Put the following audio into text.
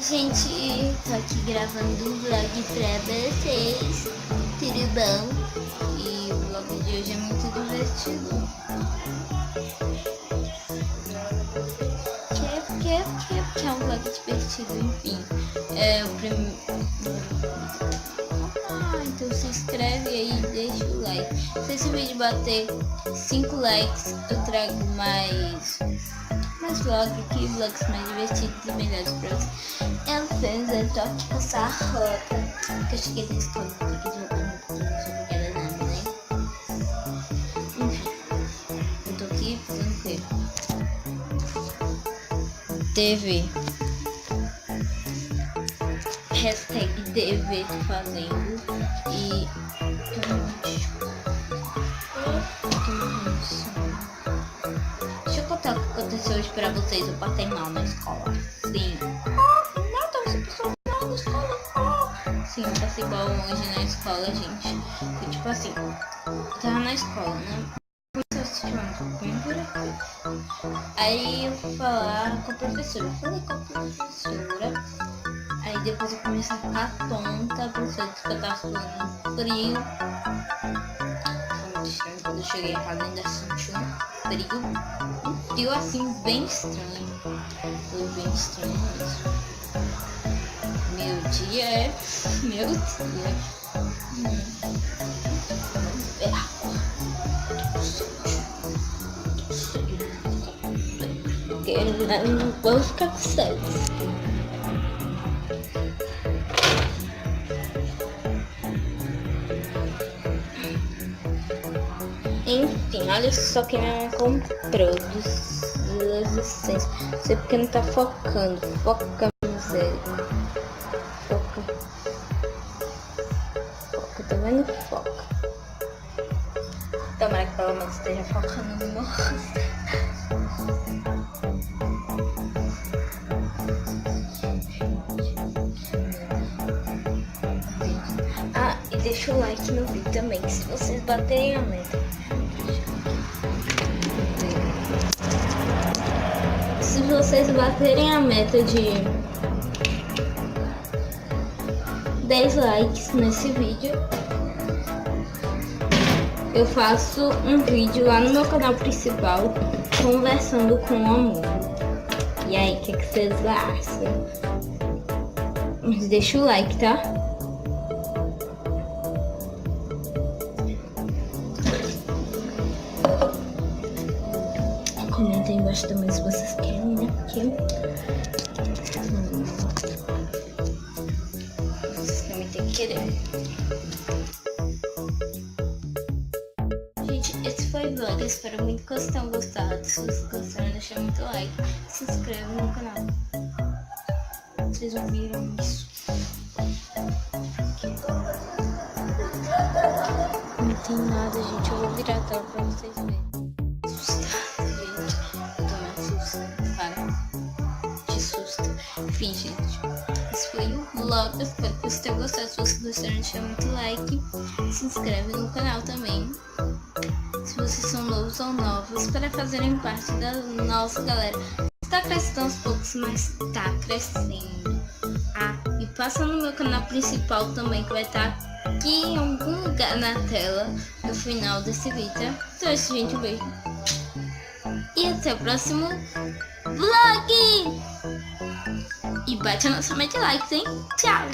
Gente, tô aqui gravando um vlog pra vocês, tudo bom? E o vlog de hoje é muito divertido. Que é um vlog divertido, enfim. Então se inscreve aí e deixa o like. Se esse vídeo bater 5 likes, eu trago mais vlogs aqui, vlogs mais divertidos e melhores pra vocês. Eu tô aqui passar a roupa, que eu cheguei da escola, tem que jogar muito, não sou obrigada a nada, né? Enfim, eu tô aqui fazendo o quê? TV. Hashtag TV tô fazendo e deixa eu contar o que aconteceu hoje pra vocês. Eu passei mal na escola. Sim. Nada, você passou mal na escola. Sim, eu passei mal hoje na escola, gente. Foi tipo assim, eu tava na escola, né? Aí eu fui falar com a professora. Eu falei com a professora. Aí depois eu comecei a ficar tonta. A professora disse que eu tava suando frio. Quando eu cheguei em casa ainda senti um frio assim bem estranho. Foi bem estranho mesmo. Meu dia. Não vou ficar com sede. Enfim, olha só que minha mãe comprou dos licenças. Não sei porque não tá focando. Foca, miséria. Foca, tá vendo? Foca. Tomara que pelo menos esteja focando no meu rosto. Ah, e deixa o like no vídeo também, se vocês baterem a meta. Se vocês baterem a meta de 10 likes nesse vídeo, eu faço um vídeo lá no meu canal principal conversando com o amor. E aí, o que vocês acham? Mas deixa o like, tá? Comenta aí embaixo também se vocês querem, né? Porque vocês também tem que querer. Gente, esse foi o vlog. Eu espero muito que vocês tenham gostado. Se vocês gostaram, deixa muito like. Se inscreve no canal. Vocês ouviram isso? Não tem nada, gente. Eu vou virar a tela pra vocês verem. Enfim, gente, esse foi o vlog. Eu espero que vocês tenham gostado. Se vocês gostaram, deixa muito like. Se inscreve no canal também. Se vocês são novos ou novos, para fazerem parte da nossa galera. Está crescendo aos poucos, mas está crescendo. Ah, e passa no meu canal principal também, que vai estar aqui em algum lugar na tela no final desse vídeo. Então é isso, gente. Um beijo. E até o próximo vlog! E bate a nossa meta de likes, hein? Tchau!